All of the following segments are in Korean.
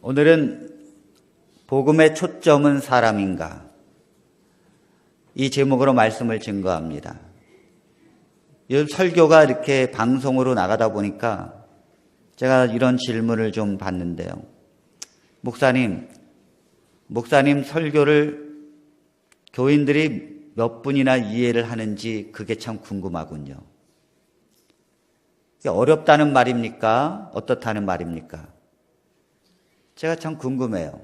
오늘은 복음의 초점은 사람인가? 이 제목으로 말씀을 증거합니다. 이 설교가 이렇게 방송으로 나가다 보니까 제가 이런 질문을 좀 받는데요. 목사님 설교를 교인들이 몇 분이나 이해를 하는지 그게 참 궁금하군요. 어렵다는 말입니까? 어떻다는 말입니까? 제가 참 궁금해요.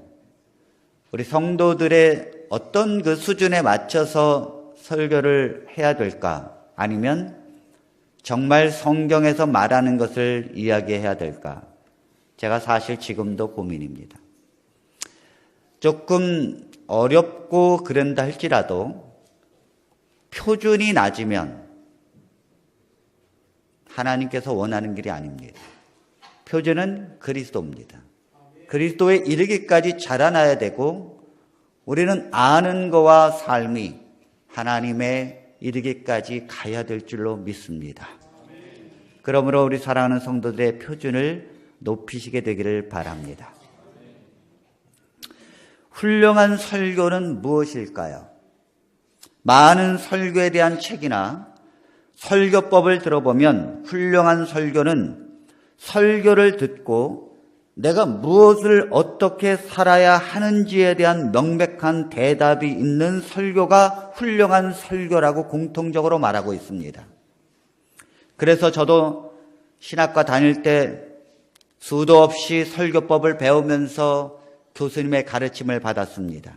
우리 성도들의 어떤 그 수준에 맞춰서 설교를 해야 될까? 아니면 정말 성경에서 말하는 것을 이야기해야 될까? 제가 사실 지금도 고민입니다. 조금 어렵고 그런다 할지라도 표준이 낮으면 하나님께서 원하는 길이 아닙니다. 표준은 그리스도입니다. 그리스도에 이르기까지 자라나야 되고 우리는 아는 거와 삶이 하나님의 이르기까지 가야 될 줄로 믿습니다. 그러므로 우리 사랑하는 성도들의 표준을 높이시게 되기를 바랍니다. 훌륭한 설교는 무엇일까요? 많은 설교에 대한 책이나 설교법을 들어보면 훌륭한 설교는 설교를 듣고 내가 무엇을 어떻게 살아야 하는지에 대한 명백한 대답이 있는 설교가 훌륭한 설교라고 공통적으로 말하고 있습니다. 그래서 저도 신학과 다닐 때 수도 없이 설교법을 배우면서 교수님의 가르침을 받았습니다.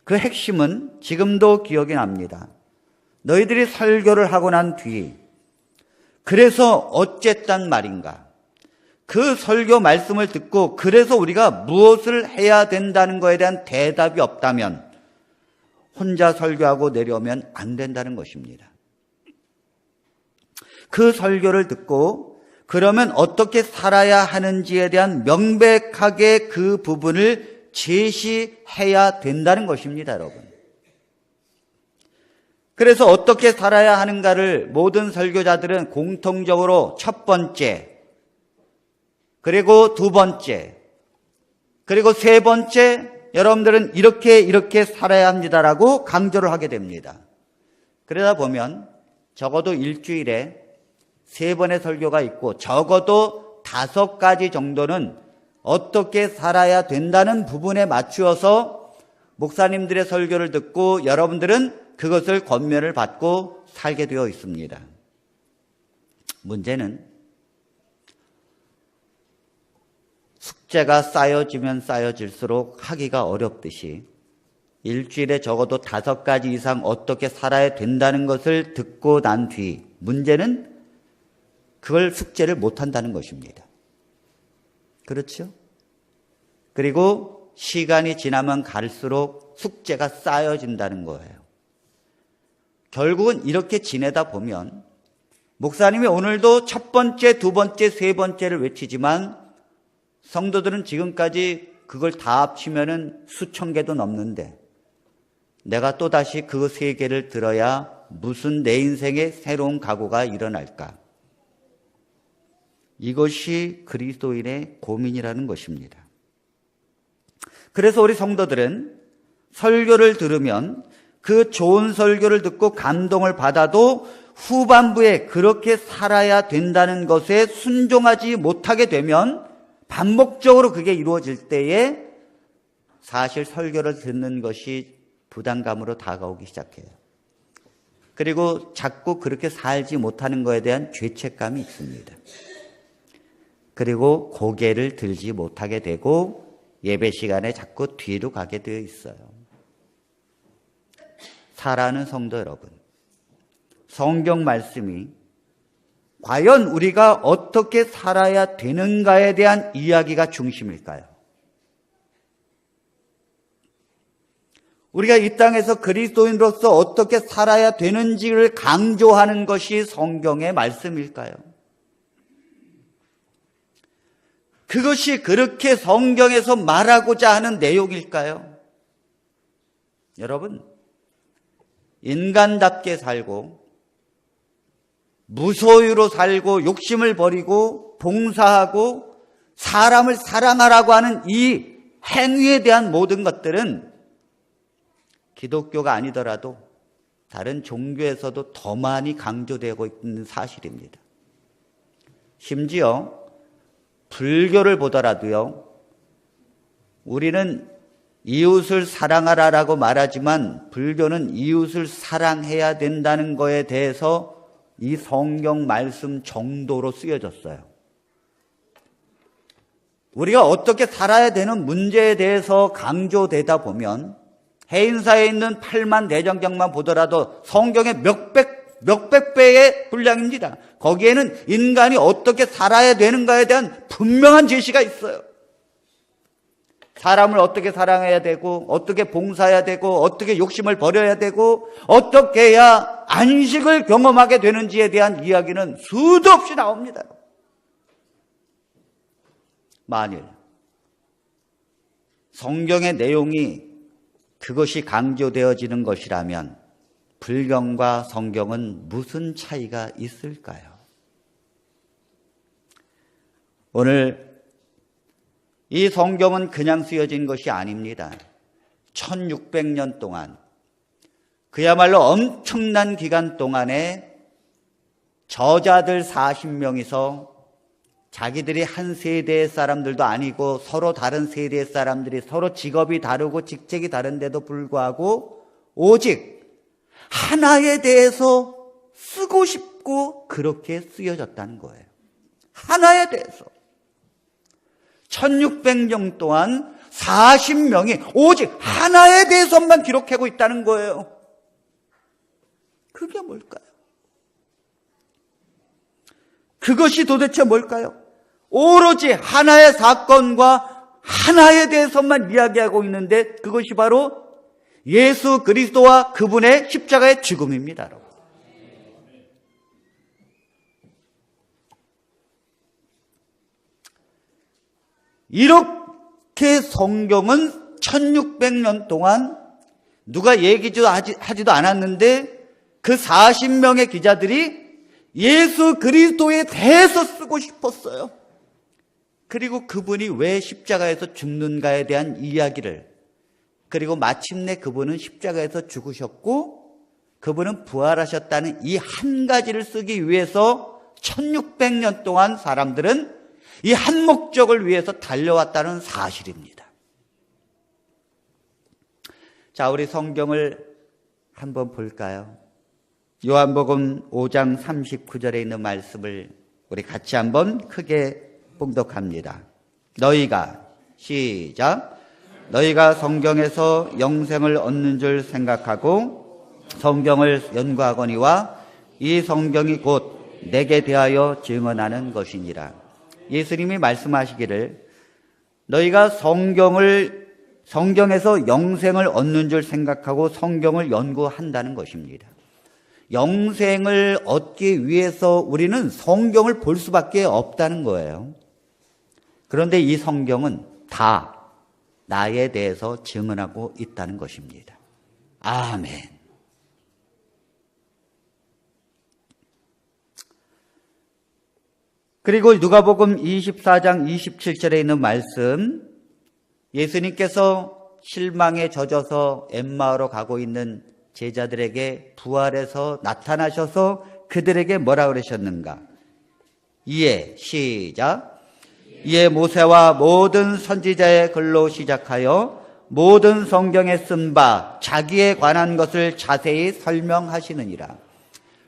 그 핵심은 지금도 기억이 납니다. 너희들이 설교를 하고 난 뒤 그래서 어쨌단 말인가? 그 설교 말씀을 듣고 그래서 우리가 무엇을 해야 된다는 것에 대한 대답이 없다면 혼자 설교하고 내려오면 안 된다는 것입니다. 그 설교를 듣고 그러면 어떻게 살아야 하는지에 대한 명백하게 그 부분을 제시해야 된다는 것입니다, 여러분. 그래서 어떻게 살아야 하는가를 모든 설교자들은 공통적으로 첫 번째, 그리고 두 번째, 그리고 세 번째, 여러분들은 이렇게 살아야 합니다라고 강조를 하게 됩니다. 그러다 보면 적어도 일주일에 3번의 설교가 있고 적어도 5가지 정도는 어떻게 살아야 된다는 부분에 맞추어서 목사님들의 설교를 듣고 여러분들은 그것을 권면을 받고 살게 되어 있습니다. 문제는 숙제가 쌓여지면 쌓여질수록 하기가 어렵듯이 일주일에 적어도 5가지 이상 어떻게 살아야 된다는 것을 듣고 난 뒤 문제는 그걸 숙제를 못한다는 것입니다. 그렇죠? 그리고 시간이 지나면 갈수록 숙제가 쌓여진다는 거예요. 결국은 이렇게 지내다 보면 목사님이 오늘도 첫 번째, 두 번째, 세 번째를 외치지만 성도들은 지금까지 그걸 다 합치면은 수천 개도 넘는데 내가 또다시 그 3개를 들어야 무슨 내 인생에 새로운 각오가 일어날까? 이것이 그리스도인의 고민이라는 것입니다. 그래서 우리 성도들은 설교를 들으면 그 좋은 설교를 듣고 감동을 받아도 후반부에 그렇게 살아야 된다는 것에 순종하지 못하게 되면 반복적으로 그게 이루어질 때에 사실 설교를 듣는 것이 부담감으로 다가오기 시작해요. 그리고 자꾸 그렇게 살지 못하는 것에 대한 죄책감이 있습니다. 그리고 고개를 들지 못하게 되고 예배 시간에 자꾸 뒤로 가게 되어 있어요. 사랑하는 성도 여러분, 성경 말씀이 과연 우리가 어떻게 살아야 되는가에 대한 이야기가 중심일까요? 우리가 이 땅에서 그리스도인으로서 어떻게 살아야 되는지를 강조하는 것이 성경의 말씀일까요? 그것이 그렇게 성경에서 말하고자 하는 내용일까요? 여러분, 인간답게 살고 무소유로 살고 욕심을 버리고 봉사하고 사람을 사랑하라고 하는 이 행위에 대한 모든 것들은 기독교가 아니더라도 다른 종교에서도 더 많이 강조되고 있는 사실입니다. 심지어 불교를 보더라도요, 우리는 이웃을 사랑하라라고 말하지만 불교는 이웃을 사랑해야 된다는 거에 대해서 이 성경 말씀 정도로 쓰여졌어요. 우리가 어떻게 살아야 되는 문제에 대해서 강조되다 보면 해인사에 있는 8만 대장경만 보더라도 성경의 몇백 배의 분량입니다. 거기에는 인간이 어떻게 살아야 되는가에 대한 분명한 제시가 있어요. 사람을 어떻게 사랑해야 되고, 어떻게 봉사해야 되고, 어떻게 욕심을 버려야 되고, 어떻게 해야 안식을 경험하게 되는지에 대한 이야기는 수도 없이 나옵니다. 만일 성경의 내용이 그것이 강조되어지는 것이라면 불경과 성경은 무슨 차이가 있을까요? 오늘 이 성경은 그냥 쓰여진 것이 아닙니다. 1600년 동안, 그야말로 엄청난 기간 동안에 저자들 40명이서 자기들이 한 세대의 사람들도 아니고 서로 다른 세대의 사람들이 서로 직업이 다르고 직책이 다른데도 불구하고 오직 하나에 대해서 쓰고 싶고 그렇게 쓰여졌다는 거예요. 하나에 대해서. 1600년 동안 40명이 오직 하나에 대해서만 기록하고 있다는 거예요. 그게 뭘까요? 그것이 도대체 뭘까요? 오로지 하나의 사건과 하나에 대해서만 이야기하고 있는데 그것이 바로 예수 그리스도와 그분의 십자가의 죽음입니다. 이렇게 성경은 1600년 동안 누가 얘기도 하지도 않았는데 그 40명의 기자들이 예수 그리스도에 대해서 쓰고 싶었어요. 그리고 그분이 왜 십자가에서 죽는가에 대한 이야기를, 그리고 마침내 그분은 십자가에서 죽으셨고 그분은 부활하셨다는 이 한 가지를 쓰기 위해서 1600년 동안 사람들은 이 한 목적을 위해서 달려왔다는 사실입니다. 자, 우리 성경을 한번 볼까요? 요한복음 5장 39절에 있는 말씀을 우리 같이 한번 크게 봉독합니다. 너희가, 시작, 너희가 성경에서 영생을 얻는 줄 생각하고 성경을 연구하거니와 이 성경이 곧 내게 대하여 증언하는 것이니라. 예수님이 말씀하시기를 너희가 성경에서 영생을 얻는 줄 생각하고 성경을 연구한다는 것입니다. 영생을 얻기 위해서 우리는 성경을 볼 수밖에 없다는 거예요. 그런데 이 성경은 다 나에 대해서 증언하고 있다는 것입니다. 아멘. 그리고 누가복음 24장 27절에 있는 말씀, 예수님께서 실망에 젖어서 엠마오로 가고 있는 제자들에게 부활해서 나타나셔서 그들에게 뭐라 그러셨는가? 이에, 시작, 이에 모세와 모든 선지자의 글로 시작하여 모든 성경에 쓴 바 자기에 관한 것을 자세히 설명하시느니라.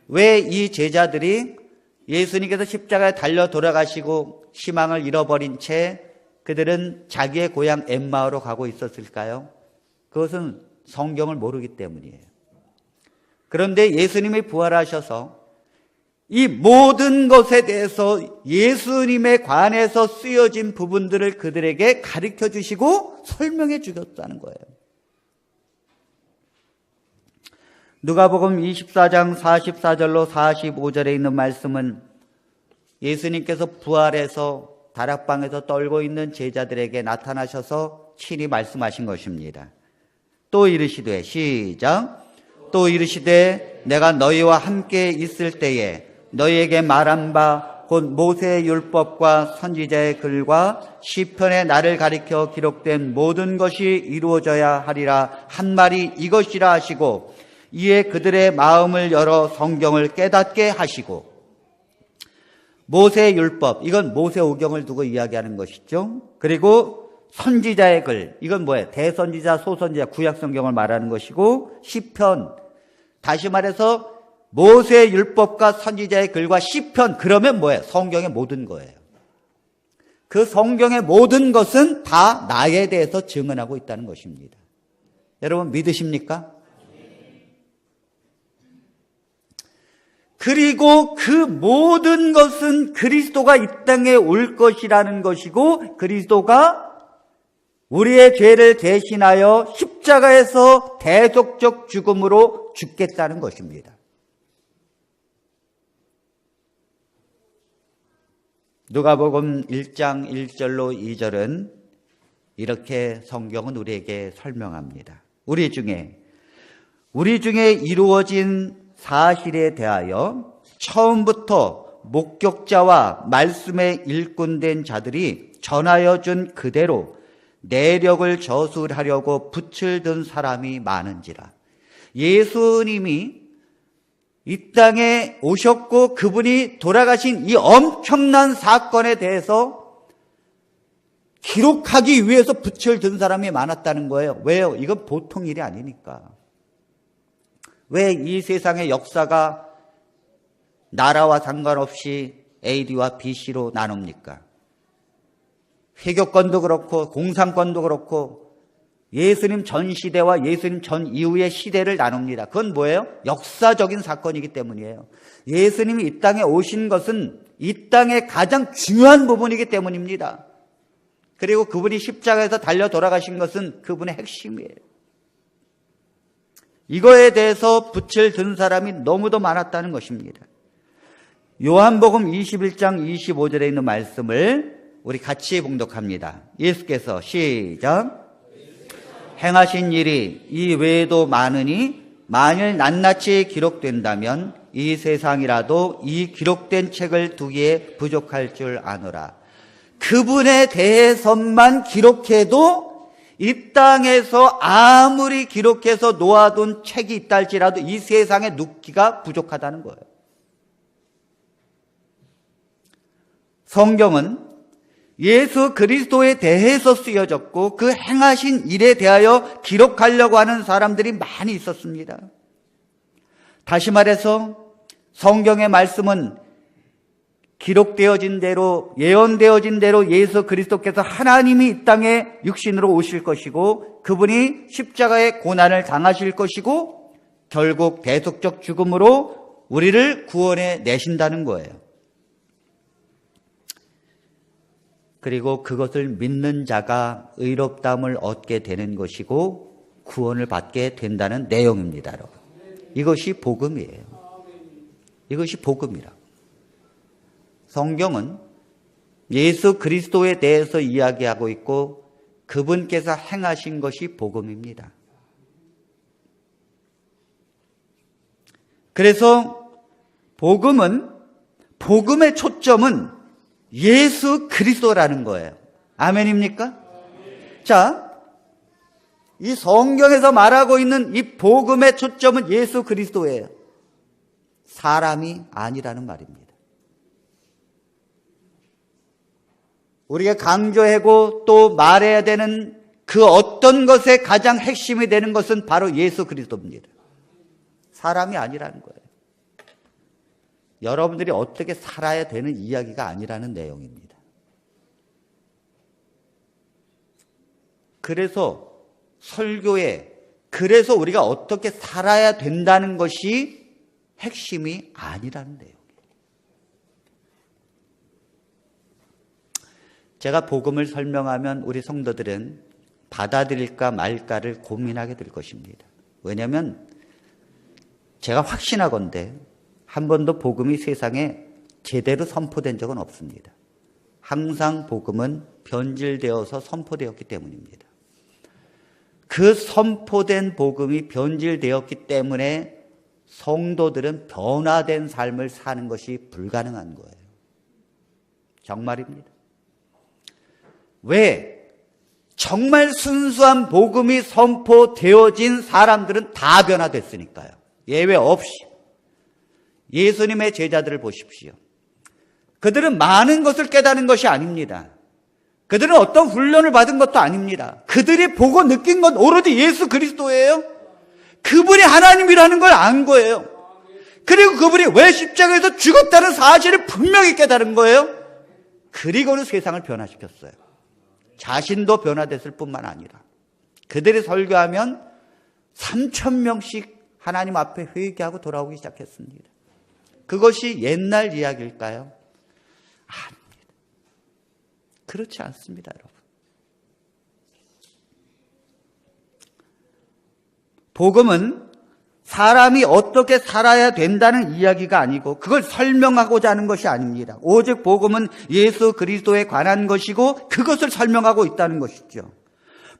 왜 이 제자들이 예수님께서 십자가에 달려 돌아가시고 희망을 잃어버린 채 그들은 자기의 고향 엠마오로 가고 있었을까요? 그것은 성경을 모르기 때문이에요. 그런데 예수님이 부활하셔서 이 모든 것에 대해서 예수님에 관해서 쓰여진 부분들을 그들에게 가르쳐 주시고 설명해 주셨다는 거예요. 누가복음 24장 44절로 45절에 있는 말씀은 예수님께서 부활해서 다락방에서 떨고 있는 제자들에게 나타나셔서 친히 말씀하신 것입니다. 또 이르시되, 시작, 또 이르시되 내가 너희와 함께 있을 때에 너희에게 말한 바 곧 모세의 율법과 선지자의 글과 시편에 나를 가리켜 기록된 모든 것이 이루어져야 하리라 한 말이 이것이라 하시고 이에 그들의 마음을 열어 성경을 깨닫게 하시고. 모세의 율법, 이건 모세오경을 두고 이야기하는 것이죠. 그리고 선지자의 글, 이건 뭐예요? 대선지자, 소선지자, 구약성경을 말하는 것이고, 시편, 다시 말해서 모세의 율법과 선지자의 글과 시편, 그러면 뭐예요? 성경의 모든 거예요. 그 성경의 모든 것은 다 나에 대해서 증언하고 있다는 것입니다. 여러분 믿으십니까? 그리고 그 모든 것은 그리스도가 이 땅에 올 것이라는 것이고, 그리스도가 우리의 죄를 대신하여 십자가에서 대속적 죽음으로 죽겠다는 것입니다. 누가복음 1장 1절로 2절은 이렇게 성경은 우리에게 설명합니다. 우리 중에 이루어진 사실에 대하여 처음부터 목격자와 말씀에 일꾼된 자들이 전하여 준 그대로 내력을 저술하려고 붓을 든 사람이 많은지라. 예수님이 이 땅에 오셨고 그분이 돌아가신 이 엄청난 사건에 대해서 기록하기 위해서 붓을 든 사람이 많았다는 거예요. 왜요? 이건 보통 일이 아니니까. 왜 이 세상의 역사가 나라와 상관없이 AD와 BC로 나눕니까? 회교권도 그렇고 공산권도 그렇고 예수님 전 시대와 예수님 전 이후의 시대를 나눕니다. 그건 뭐예요? 역사적인 사건이기 때문이에요. 예수님이 이 땅에 오신 것은 이 땅의 가장 중요한 부분이기 때문입니다. 그리고 그분이 십자가에서 달려 돌아가신 것은 그분의 핵심이에요. 이거에 대해서 붓을 든 사람이 너무도 많았다는 것입니다. 요한복음 21장 25절에 있는 말씀을 우리 같이 봉독합니다. 예수께서 시작. 행하신 일이 이 외에도 많으니 만일 낱낱이 기록된다면 이 세상이라도 이 기록된 책을 두기에 부족할 줄 아노라. 그분에 대해서만 기록해도 이 땅에서 아무리 기록해서 놓아둔 책이 있다 할지라도 이 세상에 눕기가 부족하다는 거예요. 성경은 예수 그리스도에 대해서 쓰여졌고 그 행하신 일에 대하여 기록하려고 하는 사람들이 많이 있었습니다. 다시 말해서 성경의 말씀은 기록되어진 대로, 예언되어진 대로 예수 그리스도께서 하나님이 이 땅에 육신으로 오실 것이고 그분이 십자가의 고난을 당하실 것이고 결국 대속적 죽음으로 우리를 구원해 내신다는 거예요. 그리고 그것을 믿는 자가 의롭다함을 얻게 되는 것이고 구원을 받게 된다는 내용입니다, 여러분. 이것이 복음이에요. 이것이 복음이라. 성경은 예수 그리스도에 대해서 이야기하고 있고 그분께서 행하신 것이 복음입니다. 그래서 복음의 초점은 예수 그리스도라는 거예요. 아멘입니까? 자, 이 성경에서 말하고 있는 이 복음의 초점은 예수 그리스도예요. 사람이 아니라는 말입니다. 우리가 강조하고 또 말해야 되는 그 어떤 것의 가장 핵심이 되는 것은 바로 예수 그리스도입니다. 사람이 아니라는 거예요. 여러분들이 어떻게 살아야 되는 이야기가 아니라는 내용입니다. 그래서 그래서 우리가 어떻게 살아야 된다는 것이 핵심이 아니라는 내용이에요. 제가 복음을 설명하면 우리 성도들은 받아들일까 말까를 고민하게 될 것입니다. 왜냐하면 제가 확신하건대 한 번도 복음이 세상에 제대로 선포된 적은 없습니다. 항상 복음은 변질되어서 선포되었기 때문입니다. 그 선포된 복음이 변질되었기 때문에 성도들은 변화된 삶을 사는 것이 불가능한 거예요. 정말입니다. 왜? 정말 순수한 복음이 선포되어진 사람들은 다 변화됐으니까요. 예외 없이. 예수님의 제자들을 보십시오. 그들은 많은 것을 깨닫는 것이 아닙니다. 그들은 어떤 훈련을 받은 것도 아닙니다. 그들이 보고 느낀 건 오로지 예수 그리스도예요. 그분이 하나님이라는 걸 안 거예요. 그리고 그분이 왜 십자가에서 죽었다는 사실을 분명히 깨달은 거예요. 그리고는 세상을 변화시켰어요. 자신도 변화됐을 뿐만 아니라 그들이 설교하면 3,000명씩 하나님 앞에 회개하고 돌아오기 시작했습니다. 그것이 옛날 이야기일까요? 아닙니다. 그렇지 않습니다, 여러분. 복음은 사람이 어떻게 살아야 된다는 이야기가 아니고 그걸 설명하고자 하는 것이 아닙니다. 오직 복음은 예수 그리스도에 관한 것이고 그것을 설명하고 있다는 것이죠.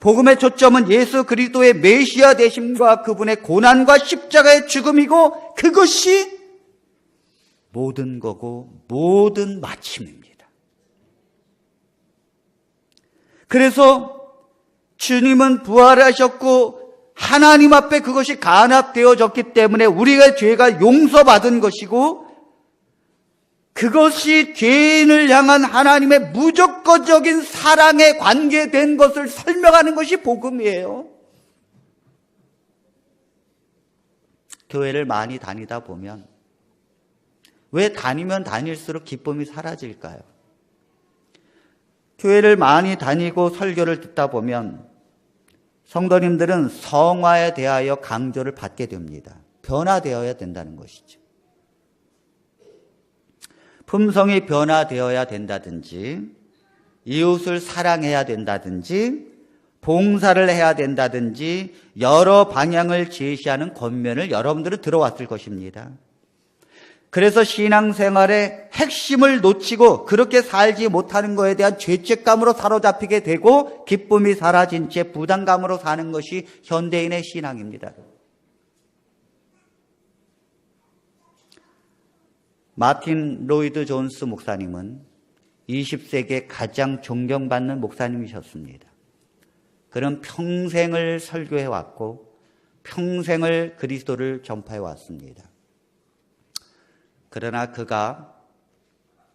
복음의 초점은 예수 그리스도의 메시아 되심과 그분의 고난과 십자가의 죽음이고 그것이 모든 거고 모든 마침입니다. 그래서 주님은 부활하셨고 하나님 앞에 그것이 간합되어졌기 때문에 우리가 죄가 용서받은 것이고 그것이 죄인을 향한 하나님의 무조건적인 사랑에 관계된 것을 설명하는 것이 복음이에요. 교회를 많이 다니다 보면 왜 다니면 다닐수록 기쁨이 사라질까요? 교회를 많이 다니고 설교를 듣다 보면 성도님들은 성화에 대하여 강조를 받게 됩니다. 변화되어야 된다는 것이죠. 품성이 변화되어야 된다든지 이웃을 사랑해야 된다든지 봉사를 해야 된다든지 여러 방향을 제시하는 권면을 여러분들은 들어왔을 것입니다. 그래서 신앙생활의 핵심을 놓치고 그렇게 살지 못하는 것에 대한 죄책감으로 사로잡히게 되고 기쁨이 사라진 채 부담감으로 사는 것이 현대인의 신앙입니다. 마틴 로이드 존스 목사님은 20세기에 가장 존경받는 목사님이셨습니다. 그는 평생을 설교해왔고 평생을 그리스도를 전파해왔습니다. 그러나 그가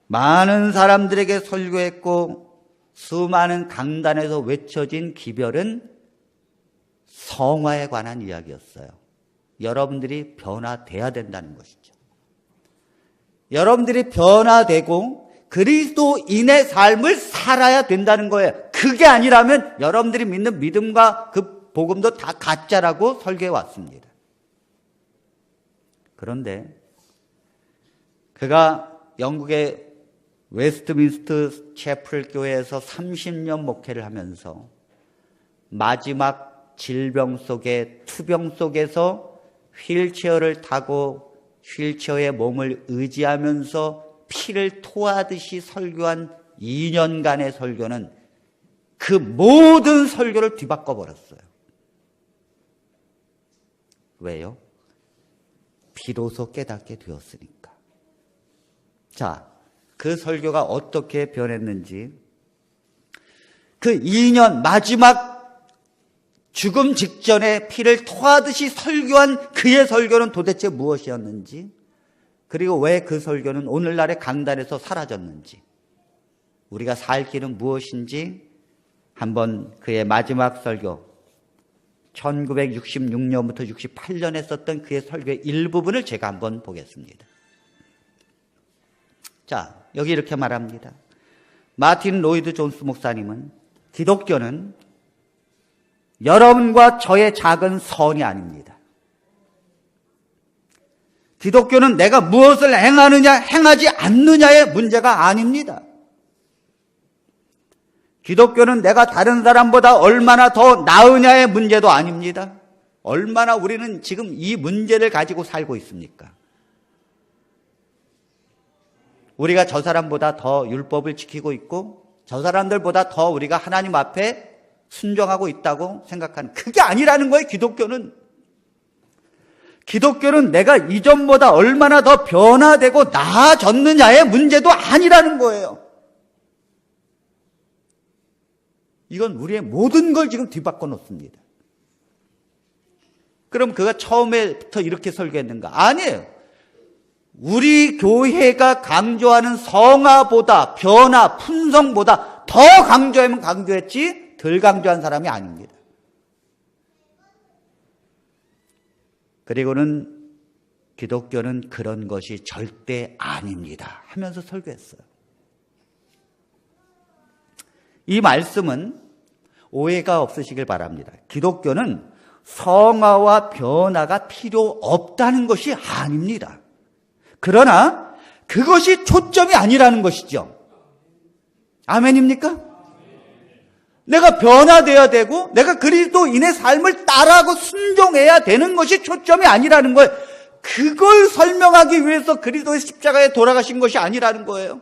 많은 사람들에게 설교했고 수많은 강단에서 외쳐진 기별은 성화에 관한 이야기였어요. 여러분들이 변화돼야 된다는 것이죠. 여러분들이 변화되고 그리스도인의 삶을 살아야 된다는 거예요. 그게 아니라면 여러분들이 믿는 믿음과 그 복음도 다 가짜라고 설교해 왔습니다. 그런데 그가 영국의 웨스트민스터 채플 교회에서 30년 목회를 하면서 마지막 질병 속에 투병 속에서 휠체어를 타고 휠체어에 몸을 의지하면서 피를 토하듯이 설교한 2년간의 설교는 그 모든 설교를 뒤바꿔 버렸어요. 왜요? 비로소 깨닫게 되었으니까. 자, 그 설교가 어떻게 변했는지, 그 2년 마지막 죽음 직전에 피를 토하듯이 설교한 그의 설교는 도대체 무엇이었는지, 그리고 왜 그 설교는 오늘날의 강단에서 사라졌는지, 우리가 살 길은 무엇인지 한번 그의 마지막 설교 1966년부터 68년에 썼던 그의 설교의 일부분을 제가 한번 보겠습니다. 자, 여기 이렇게 말합니다. 마틴 로이드 존스 목사님은 기독교는 여러분과 저의 작은 선이 아닙니다. 기독교는 내가 무엇을 행하느냐, 행하지 않느냐의 문제가 아닙니다. 기독교는 내가 다른 사람보다 얼마나 더 나으냐의 문제도 아닙니다. 얼마나 우리는 지금 이 문제를 가지고 살고 있습니까? 우리가 저 사람보다 더 율법을 지키고 있고 저 사람들보다 더 우리가 하나님 앞에 순종하고 있다고 생각하는, 그게 아니라는 거예요. 기독교는 기독교는 내가 이전보다 얼마나 더 변화되고 나아졌느냐의 문제도 아니라는 거예요. 이건 우리의 모든 걸 지금 뒤바꿔 놓습니다. 그럼 그가 처음에부터 이렇게 설교했는가? 아니에요. 우리 교회가 강조하는 성화보다, 변화, 품성보다 더 강조하면 강조했지 덜 강조한 사람이 아닙니다. 그리고는 기독교는 그런 것이 절대 아닙니다 하면서 설교했어요. 이 말씀은 오해가 없으시길 바랍니다. 기독교는 성화와 변화가 필요 없다는 것이 아닙니다. 그러나 그것이 초점이 아니라는 것이죠. 아멘입니까? 내가 변화되어야 되고 내가 그리스도인의 삶을 따라하고 순종해야 되는 것이 초점이 아니라는 거예요. 그걸 설명하기 위해서 그리스도의 십자가에 돌아가신 것이 아니라는 거예요.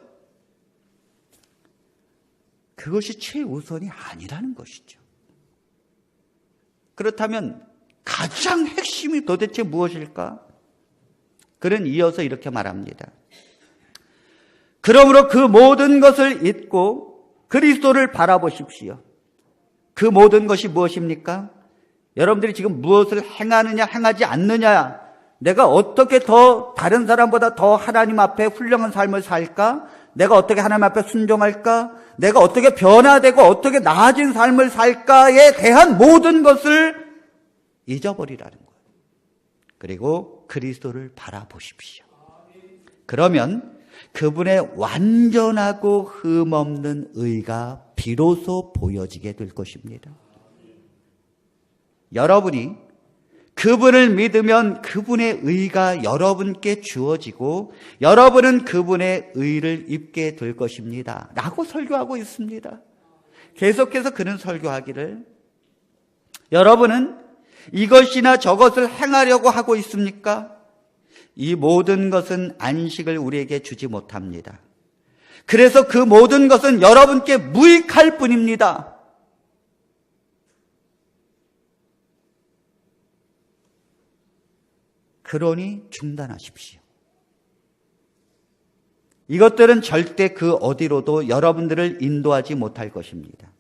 그것이 최우선이 아니라는 것이죠. 그렇다면 가장 핵심이 도대체 무엇일까? 그는 이어서 이렇게 말합니다. 그러므로 그 모든 것을 잊고 그리스도를 바라보십시오. 그 모든 것이 무엇입니까? 여러분들이 지금 무엇을 행하느냐 행하지 않느냐, 내가 어떻게 더 다른 사람보다 더 하나님 앞에 훌륭한 삶을 살까? 내가 어떻게 하나님 앞에 순종할까? 내가 어떻게 변화되고 어떻게 나아진 삶을 살까에 대한 모든 것을 잊어버리라는 거예요. 그리고 그리스도를 바라보십시오. 그러면 그분의 완전하고 흠없는 의가 비로소 보여지게 될 것입니다. 여러분이 그분을 믿으면 그분의 의가 여러분께 주어지고 여러분은 그분의 의를 입게 될 것입니다 라고 설교하고 있습니다. 계속해서 그는 설교하기를, 여러분은 이것이나 저것을 행하려고 하고 있습니까? 이 모든 것은 안식을 우리에게 주지 못합니다. 그래서 그 모든 것은 여러분께 무익할 뿐입니다. 그러니 중단하십시오. 이것들은 절대 그 어디로도 여러분들을 인도하지 못할 것입니다.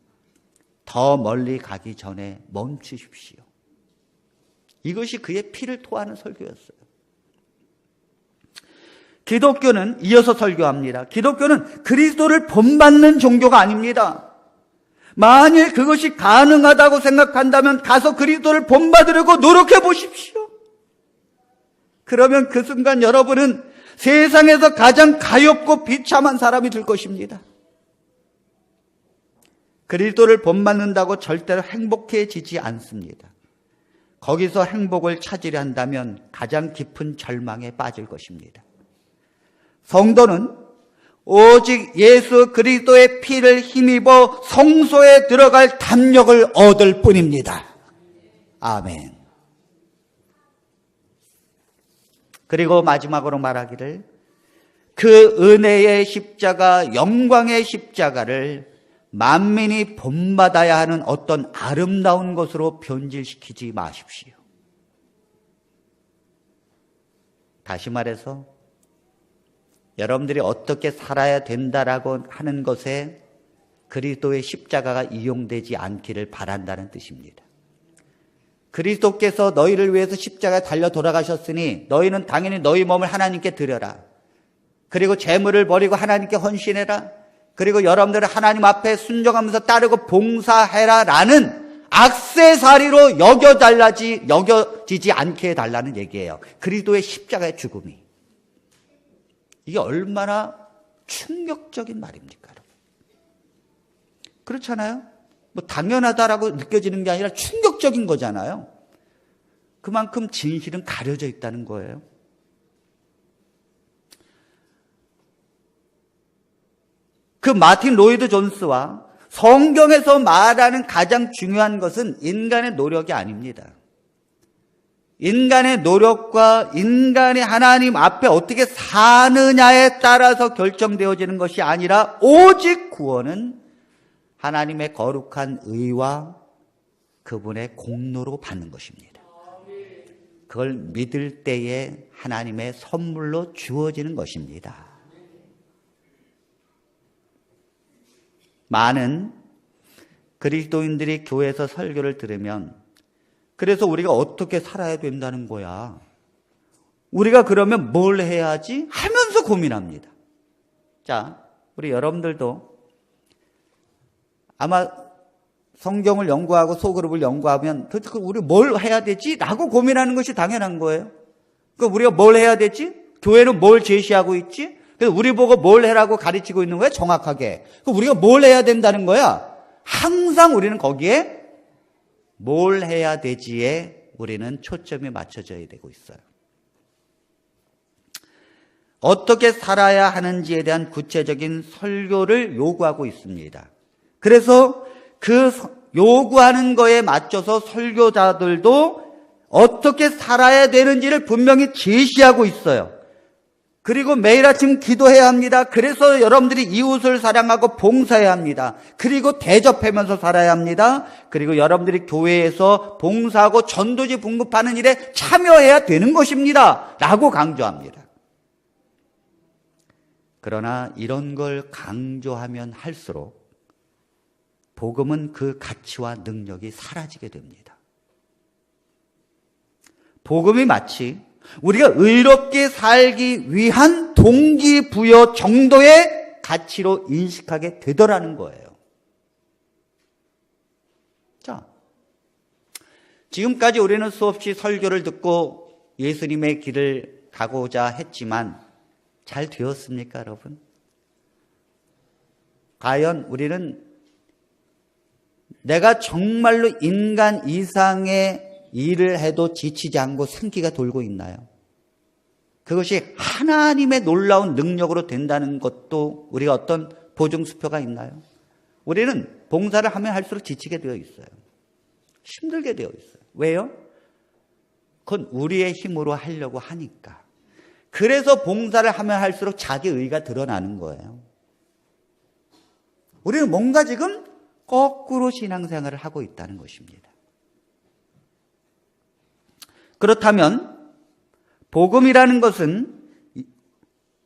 더 멀리 가기 전에 멈추십시오. 이것이 그의 피를 토하는 설교였어요. 기독교는 이어서 설교합니다. 기독교는 그리스도를 본받는 종교가 아닙니다. 만일 그것이 가능하다고 생각한다면 가서 그리스도를 본받으려고 노력해 보십시오. 그러면 그 순간 여러분은 세상에서 가장 가엾고 비참한 사람이 될 것입니다. 그리스도를 본받는다고 절대로 행복해지지 않습니다. 거기서 행복을 찾으려 한다면 가장 깊은 절망에 빠질 것입니다. 성도는 오직 예수 그리스도의 피를 힘입어 성소에 들어갈 담력을 얻을 뿐입니다. 아멘. 그리고 마지막으로 말하기를, 그 은혜의 십자가, 영광의 십자가를 만민이 본받아야 하는 어떤 아름다운 것으로 변질시키지 마십시오. 다시 말해서 여러분들이 어떻게 살아야 된다라고 하는 것에 그리스도의 십자가가 이용되지 않기를 바란다는 뜻입니다. 그리스도께서 너희를 위해서 십자가에 달려 돌아가셨으니 너희는 당연히 너희 몸을 하나님께 드려라. 그리고 재물을 버리고 하나님께 헌신해라. 그리고 여러분들을 하나님 앞에 순종하면서 따르고 봉사해라 라는 액세서리로 여겨지지 않게 해달라는 얘기예요. 그리스도의 십자가의 죽음이. 이게 얼마나 충격적인 말입니까, 여러분? 그렇잖아요? 뭐 당연하다라고 느껴지는 게 아니라 충격적인 거잖아요. 그만큼 진실은 가려져 있다는 거예요. 그 마틴 로이드 존스와 성경에서 말하는 가장 중요한 것은 인간의 노력이 아닙니다. 인간의 노력과 인간이 하나님 앞에 어떻게 사느냐에 따라서 결정되어지는 것이 아니라 오직 구원은 하나님의 거룩한 의와 그분의 공로로 받는 것입니다. 그걸 믿을 때에 하나님의 선물로 주어지는 것입니다. 많은 그리스도인들이 교회에서 설교를 들으면 그래서 우리가 어떻게 살아야 된다는 거야. 우리가 그러면 뭘 해야지? 하면서 고민합니다. 자, 우리 여러분들도 아마 성경을 연구하고 소그룹을 연구하면 도대체 우리 뭘 해야 되지? 라고 고민하는 것이 당연한 거예요. 그러니까 우리가 뭘 해야 되지? 교회는 뭘 제시하고 있지? 그래서 우리 보고 뭘 해라고 가르치고 있는 거야, 정확하게. 그럼 우리가 뭘 해야 된다는 거야? 항상 우리는 거기에 뭘 해야 되지에 우리는 초점이 맞춰져야 되고 있어요. 어떻게 살아야 하는지에 대한 구체적인 설교를 요구하고 있습니다. 그래서 그 요구하는 거에 맞춰서 설교자들도 어떻게 살아야 되는지를 분명히 제시하고 있어요. 그리고 매일 아침 기도해야 합니다. 그래서 여러분들이 이웃을 사랑하고 봉사해야 합니다. 그리고 대접하면서 살아야 합니다. 그리고 여러분들이 교회에서 봉사하고 전도지 분급하는 일에 참여해야 되는 것입니다. 라고 강조합니다. 그러나 이런 걸 강조하면 할수록 복음은 그 가치와 능력이 사라지게 됩니다. 복음이 마치 우리가 의롭게 살기 위한 동기부여 정도의 가치로 인식하게 되더라는 거예요. 자, 지금까지 우리는 수없이 설교를 듣고 예수님의 길을 가고자 했지만 잘 되었습니까, 여러분? 과연 우리는 내가 정말로 인간 이상의 일을 해도 지치지 않고 생기가 돌고 있나요? 그것이 하나님의 놀라운 능력으로 된다는 것도 우리가 어떤 보증수표가 있나요? 우리는 봉사를 하면 할수록 지치게 되어 있어요. 힘들게 되어 있어요. 왜요? 그건 우리의 힘으로 하려고 하니까. 그래서 봉사를 하면 할수록 자기 의의가 드러나는 거예요. 우리는 뭔가 지금 거꾸로 신앙생활을 하고 있다는 것입니다. 그렇다면 복음이라는 것은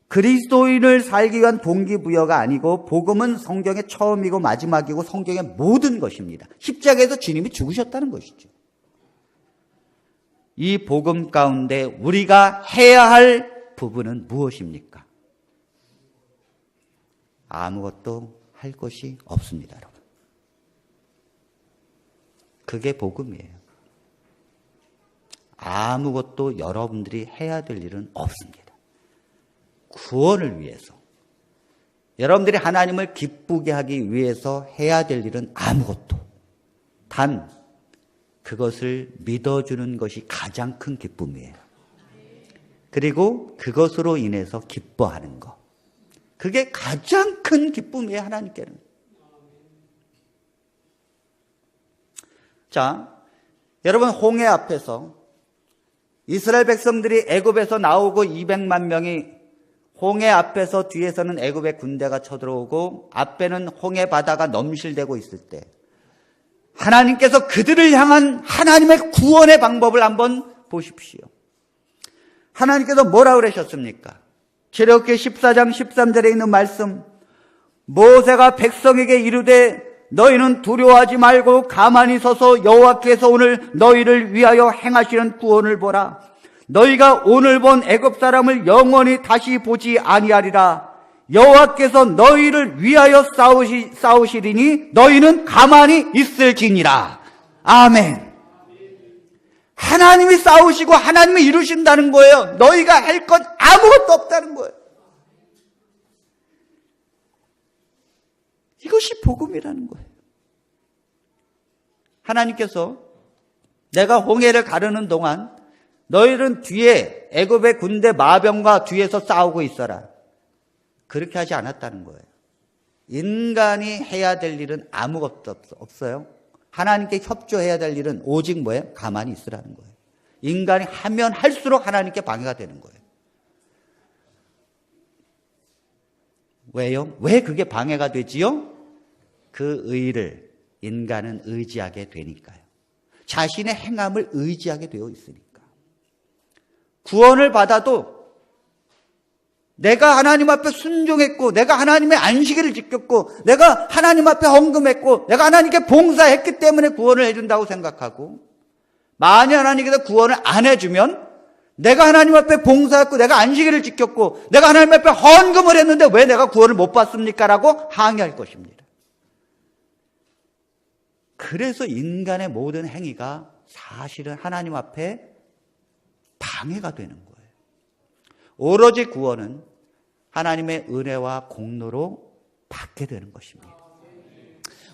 그리스도인을 살기 위한 동기부여가 아니고 복음은 성경의 처음이고 마지막이고 성경의 모든 것입니다. 십자가에서 주님이 죽으셨다는 것이죠. 이 복음 가운데 우리가 해야 할 부분은 무엇입니까? 아무것도 할 것이 없습니다, 여러분. 그게 복음이에요. 아무것도 여러분들이 해야 될 일은 없습니다. 구원을 위해서, 여러분들이 하나님을 기쁘게 하기 위해서 해야 될 일은 아무것도, 단 그것을 믿어주는 것이 가장 큰 기쁨이에요. 그리고 그것으로 인해서 기뻐하는 것, 그게 가장 큰 기쁨이에요, 하나님께는. 자, 여러분, 홍해 앞에서 이스라엘 백성들이 애굽에서 나오고 200만 명이 홍해 앞에서 뒤에서는 애굽의 군대가 쳐들어오고 앞에는 홍해 바다가 넘실대고 있을 때 하나님께서 그들을 향한 하나님의 구원의 방법을 한번 보십시오. 하나님께서 뭐라 그러셨습니까? 출애굽기 14장 13절에 있는 말씀, 모세가 백성에게 이르되 너희는 두려워하지 말고 가만히 서서 여호와께서 오늘 너희를 위하여 행하시는 구원을 보라. 너희가 오늘 본 애굽 사람을 영원히 다시 보지 아니하리라. 여호와께서 너희를 위하여 싸우시리니 너희는 가만히 있을지니라. 아멘. 하나님이 싸우시고 하나님이 이루신다는 거예요. 너희가 할 것 아무것도 없다는 거예요. 이것이 복음이라는 거예요. 하나님께서 내가 홍해를 가르는 동안 너희는 뒤에 애굽의 군대 마병과 뒤에서 싸우고 있어라. 그렇게 하지 않았다는 거예요. 인간이 해야 될 일은 아무것도 없어요. 하나님께 협조해야 될 일은 오직 뭐예요? 가만히 있으라는 거예요. 인간이 하면 할수록 하나님께 방해가 되는 거예요. 왜요? 왜 그게 방해가 되지요? 그 의를 인간은 의지하게 되니까요. 자신의 행함을 의지하게 되어 있으니까. 구원을 받아도 내가 하나님 앞에 순종했고, 내가 하나님의 안식일을 지켰고, 내가 하나님 앞에 헌금했고, 내가 하나님께 봉사했기 때문에 구원을 해준다고 생각하고, 만약 하나님께서 구원을 안 해주면 내가 하나님 앞에 봉사했고, 내가 안식일을 지켰고, 내가 하나님 앞에 헌금을 했는데 왜 내가 구원을 못 받습니까? 라고 항의할 것입니다. 그래서 인간의 모든 행위가 사실은 하나님 앞에 방해가 되는 거예요. 오로지 구원은 하나님의 은혜와 공로로 받게 되는 것입니다.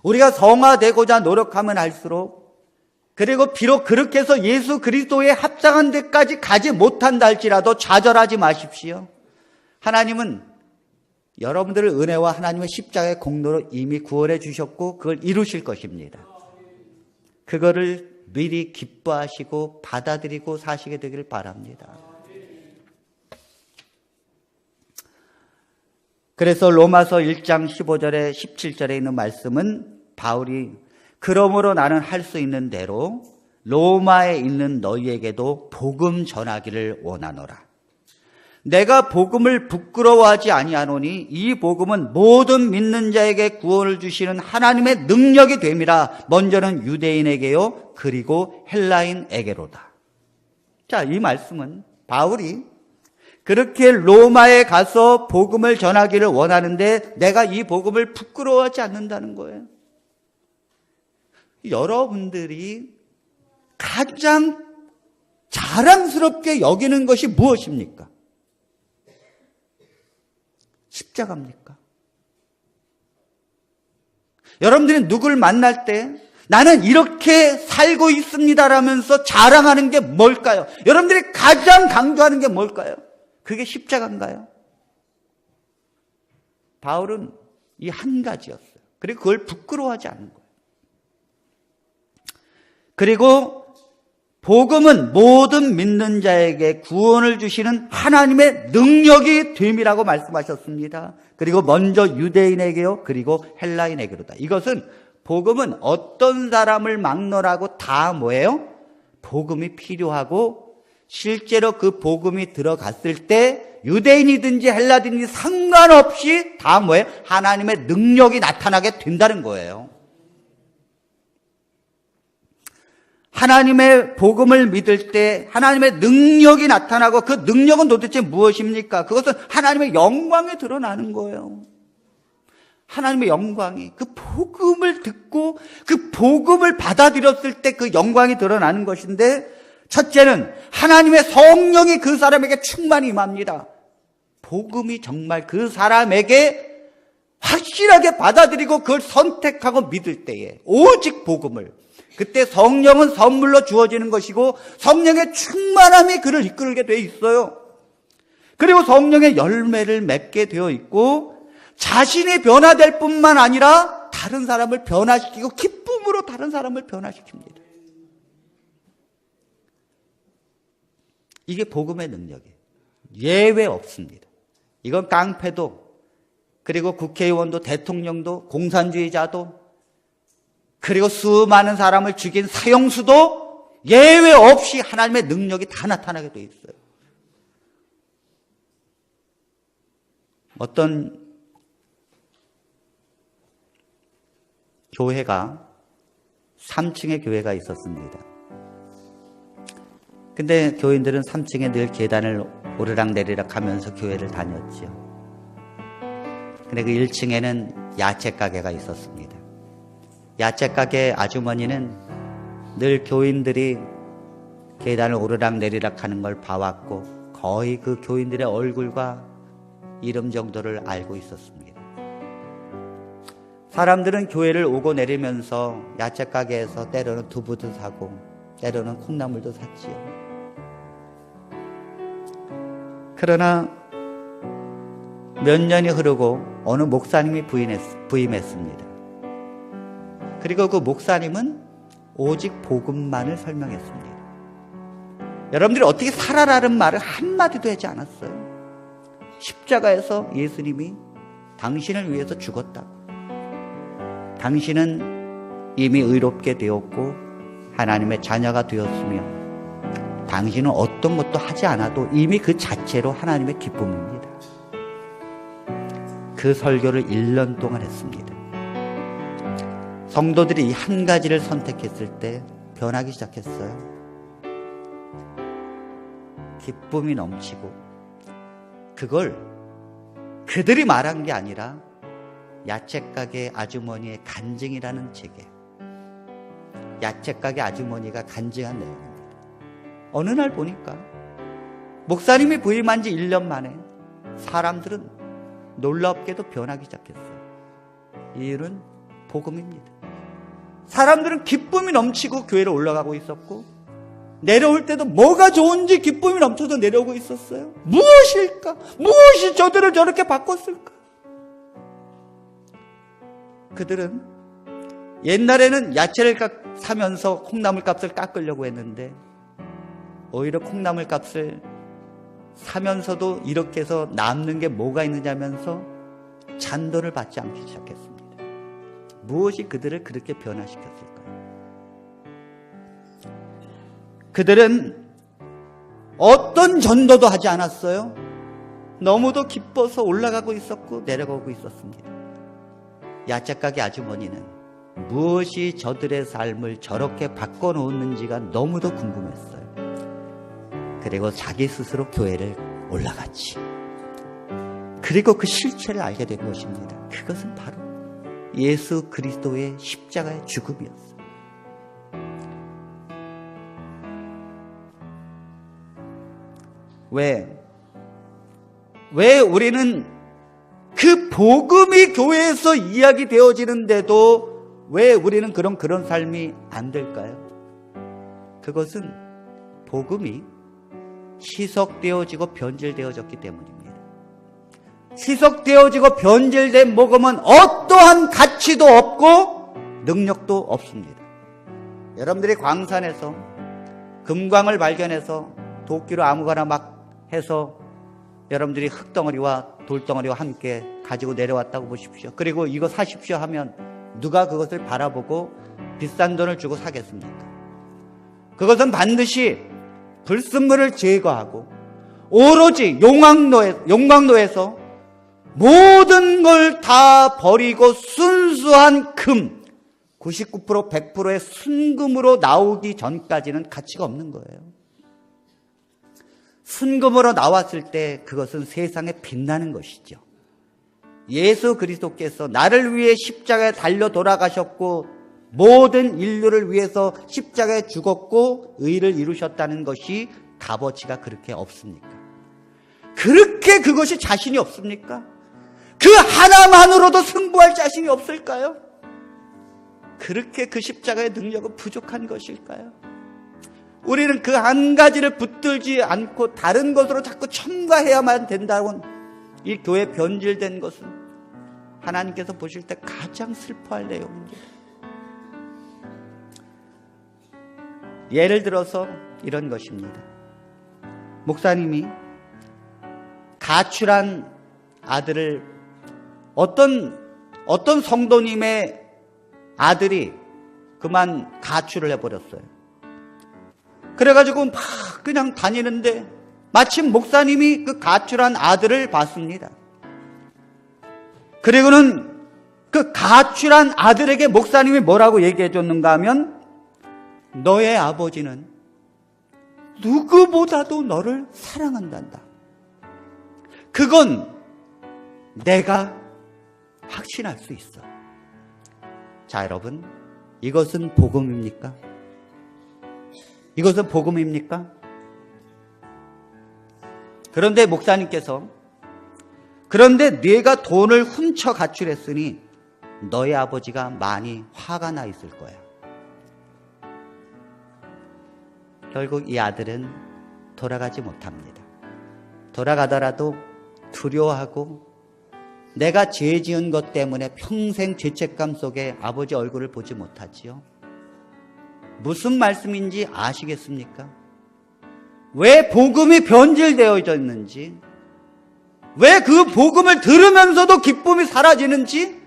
우리가 성화되고자 노력하면 할수록, 그리고 비록 그렇게 해서 예수 그리스도에 합당한 데까지 가지 못한다 할지라도 좌절하지 마십시오. 하나님은 여러분들의 은혜와 하나님의 십자가의 공로로 이미 구원해 주셨고 그걸 이루실 것입니다. 그거를 미리 기뻐하시고 받아들이고 사시게 되기를 바랍니다. 그래서 로마서 1장 15절에 17절에 있는 말씀은 바울이 그러므로 나는 할 수 있는 대로 로마에 있는 너희에게도 복음 전하기를 원하노라. 내가 복음을 부끄러워하지 아니하노니 이 복음은 모든 믿는 자에게 구원을 주시는 하나님의 능력이 됨이라. 먼저는 유대인에게요 그리고 헬라인에게로다. 자, 이 말씀은 바울이 그렇게 로마에 가서 복음을 전하기를 원하는데 내가 이 복음을 부끄러워하지 않는다는 거예요. 여러분들이 가장 자랑스럽게 여기는 것이 무엇입니까? 십자가입니까? 여러분들이 누굴 만날 때 나는 이렇게 살고 있습니다라면서 자랑하는 게 뭘까요? 여러분들이 가장 강조하는 게 뭘까요? 그게 십자가인가요? 바울은 이 한 가지였어요. 그리고 그걸 부끄러워하지 않는 거예요. 그리고 복음은 모든 믿는 자에게 구원을 주시는 하나님의 능력이 됨이라고 말씀하셨습니다. 그리고 먼저 유대인에게요 그리고 헬라인에게로다. 이것은 복음은 어떤 사람을 막론하고 다 뭐예요? 복음이 필요하고 실제로 그 복음이 들어갔을 때 유대인이든지 헬라인이든지 상관없이 다 뭐예요? 하나님의 능력이 나타나게 된다는 거예요. 하나님의 복음을 믿을 때 하나님의 능력이 나타나고 그 능력은 도대체 무엇입니까? 그것은 하나님의 영광이 드러나는 거예요. 하나님의 영광이 그 복음을 듣고 그 복음을 받아들였을 때 그 영광이 드러나는 것인데, 첫째는 하나님의 성령이 그 사람에게 충만히 임합니다. 복음이 정말 그 사람에게 확실하게 받아들이고 그걸 선택하고 믿을 때에 오직 복음을, 그때 성령은 선물로 주어지는 것이고 성령의 충만함이 그를 이끌게 되어 있어요. 그리고 성령의 열매를 맺게 되어 있고 자신이 변화될 뿐만 아니라 다른 사람을 변화시키고 기쁨으로 다른 사람을 변화시킵니다. 이게 복음의 능력이에요. 예외 없습니다. 이건 깡패도, 그리고 국회의원도, 대통령도, 공산주의자도, 그리고 수많은 사람을 죽인 사형수도 예외 없이 하나님의 능력이 다 나타나게 되어 있어요. 어떤 교회가 3층에 교회가 있었습니다. 근데 교인들은 3층에 늘 계단을 오르락내리락 하면서 교회를 다녔죠. 근데 그 1층에는 야채 가게가 있었습니다. 야채 가게 아주머니는 늘 교인들이 계단을 오르락내리락 하는 걸 봐왔고 거의 그 교인들의 얼굴과 이름 정도를 알고 있었습니다. 사람들은 교회를 오고 내리면서 야채 가게에서 때로는 두부도 사고 때로는 콩나물도 샀지요. 그러나 몇 년이 흐르고 어느 목사님이 부임했습니다. 그리고 그 목사님은 오직 복음만을 설명했습니다. 여러분들이 어떻게 살아라는 말을 한마디도 하지 않았어요. 십자가에서 예수님이 당신을 위해서 죽었다고, 당신은 이미 의롭게 되었고 하나님의 자녀가 되었으며 당신은 어떤 것도 하지 않아도 이미 그 자체로 하나님의 기쁨입니다. 그 설교를 1년 동안 했습니다. 성도들이 이 한 가지를 선택했을 때 변하기 시작했어요. 기쁨이 넘치고, 그걸 그들이 말한 게 아니라 야채가게 아주머니의 간증이라는 책에, 야채가게 아주머니가 간증한 내용입니다. 어느 날 보니까 목사님이 부임한 지 1년 만에 사람들은 놀랍게도 변하기 시작했어요. 이유는 복음입니다. 사람들은 기쁨이 넘치고 교회로 올라가고 있었고, 내려올 때도 뭐가 좋은지 기쁨이 넘쳐서 내려오고 있었어요. 무엇일까? 무엇이 저들을 저렇게 바꿨을까? 그들은 옛날에는 야채를 사면서 콩나물 값을 깎으려고 했는데, 오히려 콩나물 값을 사면서도 이렇게 해서 남는 게 뭐가 있느냐면서 잔돈을 받지 않기 시작했습니다. 무엇이 그들을 그렇게 변화시켰을까요? 그들은 어떤 전도도 하지 않았어요. 너무도 기뻐서 올라가고 있었고 내려가고 있었습니다. 야채가게 아주머니는 무엇이 저들의 삶을 저렇게 바꿔놓았는지가 너무도 궁금했어요. 그리고 자기 스스로 교회를 올라갔지. 그리고 그 실체를 알게 된 것입니다. 그것은 바로 예수 그리스도의 십자가의 죽음이었어요. 왜 우리는 그 복음이 교회에서 이야기되어지는데도 왜 우리는 그런 삶이 안 될까요? 그것은 복음이 희석되어지고 변질되어졌기 때문입니다. 희석되어지고 변질된 복음은 어떠한 가치도 없고 능력도 없습니다. 여러분들이 광산에서 금광을 발견해서 도끼로 아무거나 막 해서 여러분들이 흙덩어리와 돌덩어리와 함께 가지고 내려왔다고 보십시오. 그리고 이거 사십시오 하면 누가 그것을 바라보고 비싼 돈을 주고 사겠습니까? 그것은 반드시 불순물을 제거하고 오로지 용광로에서 모든 걸 다 버리고 순수한 금 99% 100%의 순금으로 나오기 전까지는 가치가 없는 거예요. 순금으로 나왔을 때 그것은 세상에 빛나는 것이죠. 예수 그리스도께서 나를 위해 십자가에 달려 돌아가셨고 모든 인류를 위해서 십자가에 죽었고 의를 이루셨다는 것이 값어치가 그렇게 없습니까? 그렇게 그것이 자신이 없습니까? 그 하나만으로도 승부할 자신이 없을까요? 그렇게 그 십자가의 능력은 부족한 것일까요? 우리는 그 한 가지를 붙들지 않고 다른 것으로 자꾸 첨가해야만 된다고 이 교회 변질된 것은 하나님께서 보실 때 가장 슬퍼할 내용입니다. 예를 들어서 이런 것입니다. 목사님이 가출한 아들을 어떤 성도님의 아들이 그만 가출을 해버렸어요. 그래가지고 막 그냥 다니는데 마침 목사님이 그 가출한 아들을 봤습니다. 그리고는 그 가출한 아들에게 목사님이 뭐라고 얘기해 줬는가 하면 너의 아버지는 누구보다도 너를 사랑한단다. 그건 내가 확신할 수 있어. 자, 여러분, 이것은 복음입니까? 이것은 복음입니까? 그런데 목사님께서 그런데 네가 돈을 훔쳐 가출했으니 너의 아버지가 많이 화가 나 있을 거야. 결국 이 아들은 돌아가지 못합니다. 돌아가더라도 두려워하고 내가 죄 지은 것 때문에 평생 죄책감 속에 아버지 얼굴을 보지 못하지요. 무슨 말씀인지 아시겠습니까? 왜 복음이 변질되어져 있는지, 왜 그 복음을 들으면서도 기쁨이 사라지는지,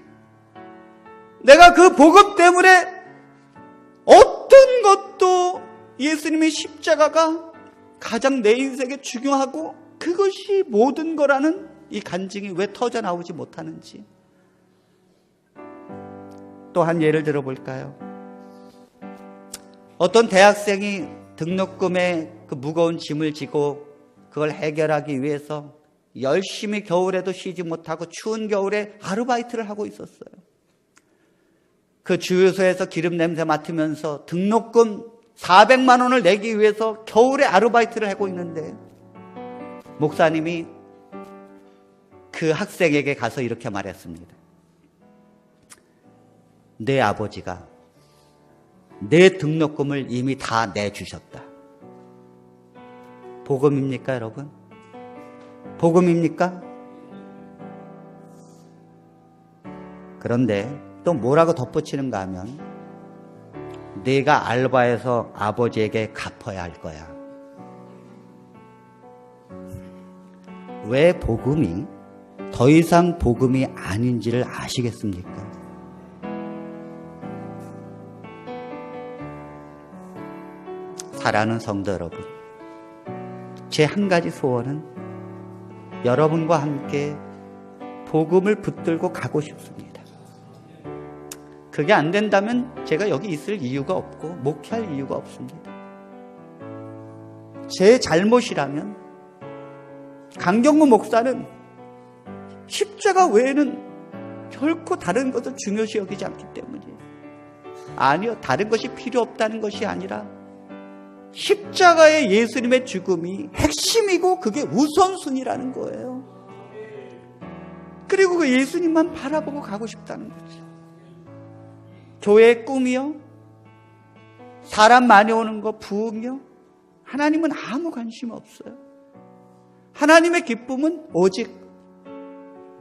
내가 그 복음 때문에 어떤 것도 예수님의 십자가가 가장 내 인생에 중요하고 그것이 모든 거라는 이 간증이 왜 터져 나오지 못하는지. 또 한 예를 들어볼까요? 어떤 대학생이 등록금에 그 무거운 짐을 지고 그걸 해결하기 위해서 열심히 겨울에도 쉬지 못하고 추운 겨울에 아르바이트를 하고 있었어요. 그 주유소에서 기름 냄새 맡으면서 등록금 400만 원을 내기 위해서 겨울에 아르바이트를 하고 있는데 목사님이 그 학생에게 가서 이렇게 말했습니다. 내 아버지가 내 등록금을 이미 다 내주셨다. 복음입니까, 여러분? 복음입니까? 그런데 또 뭐라고 덧붙이는가 하면 네가 알바해서 아버지에게 갚아야 할 거야. 왜 복음이 더 이상 복음이 아닌지를 아시겠습니까? 사랑하는 성도 여러분, 제 한 가지 소원은 여러분과 함께 복음을 붙들고 가고 싶습니다. 그게 안 된다면 제가 여기 있을 이유가 없고 목회할 이유가 없습니다. 제 잘못이라면 강경무 목사는 십자가 외에는 결코 다른 것을 중요시 여기지 않기 때문이에요. 아니요, 다른 것이 필요 없다는 것이 아니라 십자가의 예수님의 죽음이 핵심이고 그게 우선순위라는 거예요. 그리고 그 예수님만 바라보고 가고 싶다는 거죠. 교회의 꿈이요? 사람 많이 오는 거, 부흥이요? 하나님은 아무 관심 없어요. 하나님의 기쁨은 오직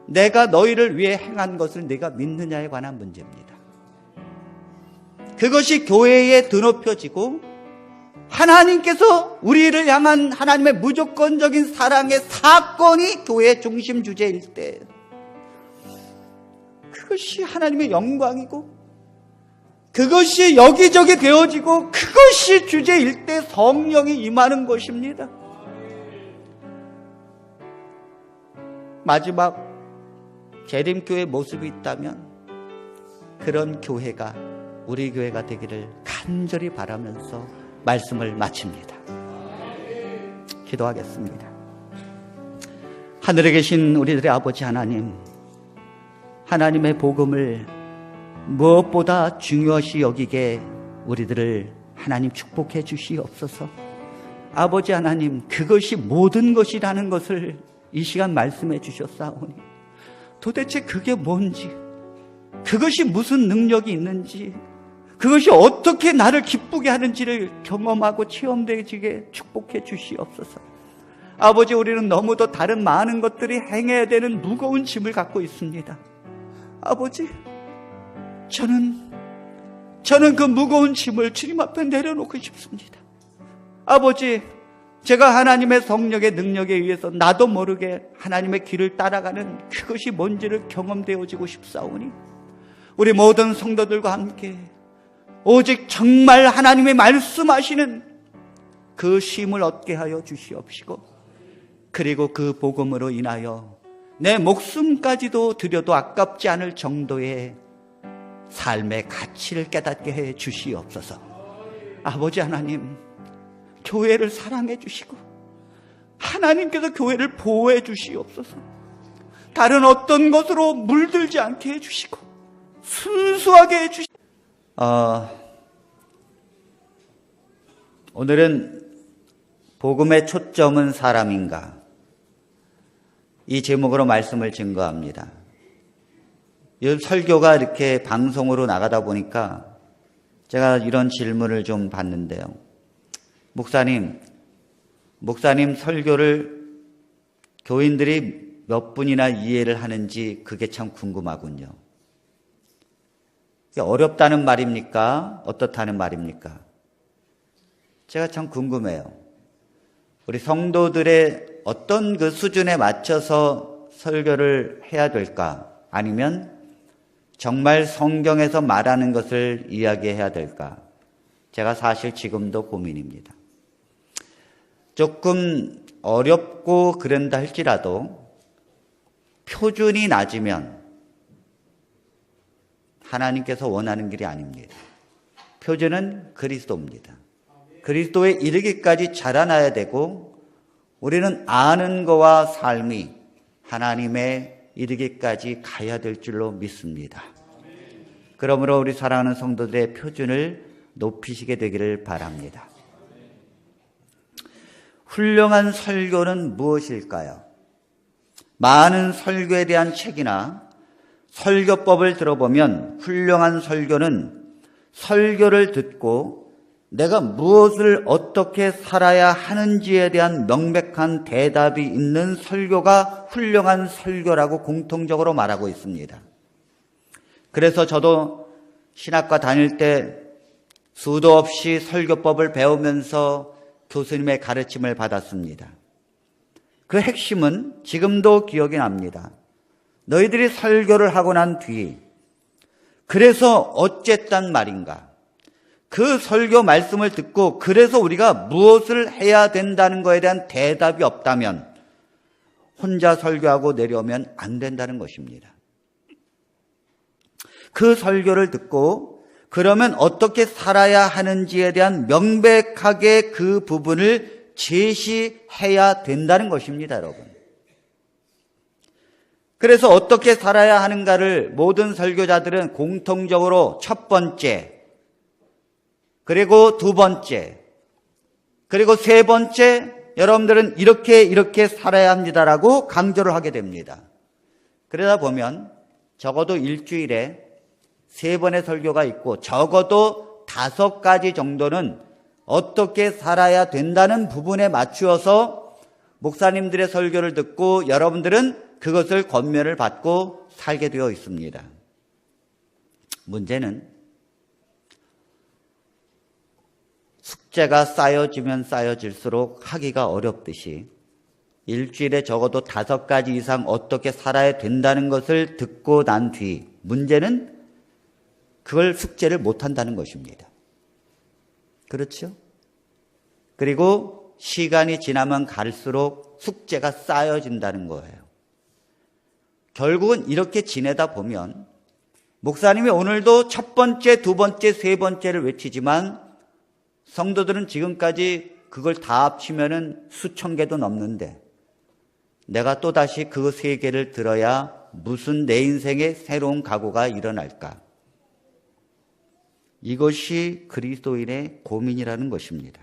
내가 너희를 위해 행한 것을 네가 믿느냐에 관한 문제입니다. 그것이 교회에 드높여지고 하나님께서 우리를 향한 하나님의 무조건적인 사랑의 사건이 교회의 중심 주제일 때 그것이 하나님의 영광이고 그것이 여기저기 되어지고 그것이 주제일 때 성령이 임하는 것입니다. 마지막 재림교회 모습이 있다면 그런 교회가 우리 교회가 되기를 간절히 바라면서 말씀을 마칩니다. 기도하겠습니다. 하늘에 계신 우리들의 아버지 하나님, 하나님의 복음을 무엇보다 중요시 여기게 우리들을 하나님 축복해 주시옵소서. 아버지 하나님, 그것이 모든 것이라는 것을 이 시간 말씀해 주셨사오니 도대체 그게 뭔지, 그것이 무슨 능력이 있는지, 그것이 어떻게 나를 기쁘게 하는지를 경험하고 체험되게 축복해 주시옵소서. 아버지, 우리는 너무도 다른 많은 것들이 행해야 되는 무거운 짐을 갖고 있습니다. 아버지, 저는 그 무거운 짐을 주님 앞에 내려놓고 싶습니다. 아버지, 제가 하나님의 성령의 능력에 의해서 나도 모르게 하나님의 길을 따라가는 그것이 뭔지를 경험되어지고 싶사오니 우리 모든 성도들과 함께 오직 정말 하나님의 말씀하시는 그 쉼을 얻게 하여 주시옵시고 그리고 그 복음으로 인하여 내 목숨까지도 드려도 아깝지 않을 정도의 삶의 가치를 깨닫게 해 주시옵소서. 아버지 하나님, 교회를 사랑해 주시고 하나님께서 교회를 보호해 주시옵소서. 다른 어떤 것으로 물들지 않게 해 주시고 순수하게 해 주시고 오늘은 복음의 초점은 사람인가? 이 제목으로 말씀을 증거합니다. 이 설교가 이렇게 방송으로 나가다 보니까 제가 이런 질문을 좀 받는데요. 목사님 설교를 교인들이 몇 분이나 이해를 하는지 그게 참 궁금하군요. 어렵다는 말입니까? 어떻다는 말입니까? 제가 참 궁금해요. 우리 성도들의 어떤 그 수준에 맞춰서 설교를 해야 될까? 아니면 정말 성경에서 말하는 것을 이야기해야 될까? 제가 사실 지금도 고민입니다. 조금 어렵고 그런다 할지라도 표준이 낮으면 하나님께서 원하는 길이 아닙니다. 표준은 그리스도입니다. 그리스도에 이르기까지 자라나야 되고 우리는 아는 거와 삶이 하나님의 이르기까지 가야 될 줄로 믿습니다. 그러므로 우리 사랑하는 성도들의 표준을 높이시게 되기를 바랍니다. 훌륭한 설교는 무엇일까요? 많은 설교에 대한 책이나 설교법을 들어보면 훌륭한 설교는 설교를 듣고 내가 무엇을 어떻게 살아야 하는지에 대한 명백한 대답이 있는 설교가 훌륭한 설교라고 공통적으로 말하고 있습니다. 그래서 저도 신학과 다닐 때 수도 없이 설교법을 배우면서 교수님의 가르침을 받았습니다. 그 핵심은 지금도 기억이 납니다. 너희들이 설교를 하고 난 뒤 그래서 어쨌단 말인가? 그 설교 말씀을 듣고 그래서 우리가 무엇을 해야 된다는 것에 대한 대답이 없다면 혼자 설교하고 내려오면 안 된다는 것입니다. 그 설교를 듣고 그러면 어떻게 살아야 하는지에 대한 명백하게 그 부분을 제시해야 된다는 것입니다, 여러분. 그래서 어떻게 살아야 하는가를 모든 설교자들은 공통적으로 첫 번째, 그리고 두 번째, 그리고 세 번째, 여러분들은 이렇게 살아야 합니다라고 강조를 하게 됩니다. 그러다 보면 적어도 일주일에 3번의 설교가 있고 적어도 5가지 정도는 어떻게 살아야 된다는 부분에 맞추어서 목사님들의 설교를 듣고 여러분들은 그것을 권면을 받고 살게 되어 있습니다. 문제는 숙제가 쌓여지면 쌓여질수록 하기가 어렵듯이 일주일에 적어도 5가지 이상 어떻게 살아야 된다는 것을 듣고 난 뒤 문제는 그걸 숙제를 못한다는 것입니다. 그렇죠? 그리고 시간이 지나면 갈수록 숙제가 쌓여진다는 거예요. 결국은 이렇게 지내다 보면 목사님이 오늘도 첫 번째, 두 번째, 세 번째를 외치지만 성도들은 지금까지 그걸 다 합치면은 수천 개도 넘는데 내가 또다시 그 3개를 들어야 무슨 내 인생에 새로운 각오가 일어날까? 이것이 그리스도인의 고민이라는 것입니다.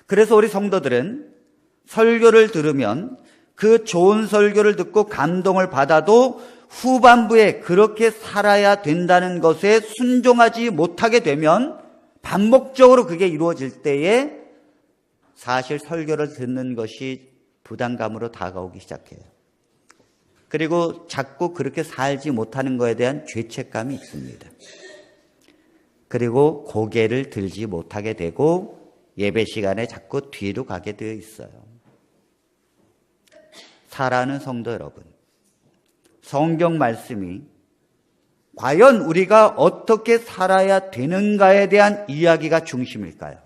그래서 우리 성도들은 설교를 들으면 그 좋은 설교를 듣고 감동을 받아도 후반부에 그렇게 살아야 된다는 것에 순종하지 못하게 되면 반복적으로 그게 이루어질 때에 사실 설교를 듣는 것이 부담감으로 다가오기 시작해요. 그리고 자꾸 그렇게 살지 못하는 것에 대한 죄책감이 있습니다. 그리고 고개를 들지 못하게 되고 예배 시간에 자꾸 뒤로 가게 되어 있어요. 사랑하는 성도 여러분, 성경 말씀이 과연 우리가 어떻게 살아야 되는가에 대한 이야기가 중심일까요?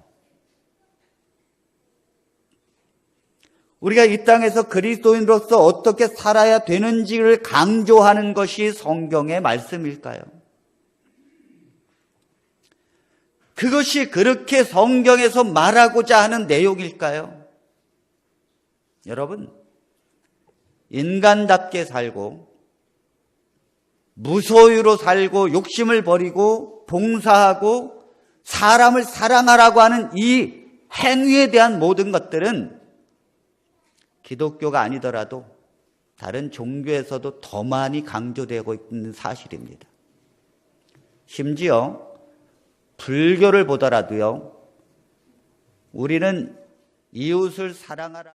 우리가 이 땅에서 그리스도인으로서 어떻게 살아야 되는지를 강조하는 것이 성경의 말씀일까요? 그것이 그렇게 성경에서 말하고자 하는 내용일까요? 여러분, 인간답게 살고 무소유로 살고 욕심을 버리고 봉사하고 사람을 사랑하라고 하는 이 행위에 대한 모든 것들은 기독교가 아니더라도 다른 종교에서도 더 많이 강조되고 있는 사실입니다. 심지어 불교를 보더라도요, 우리는 이웃을 사랑하라.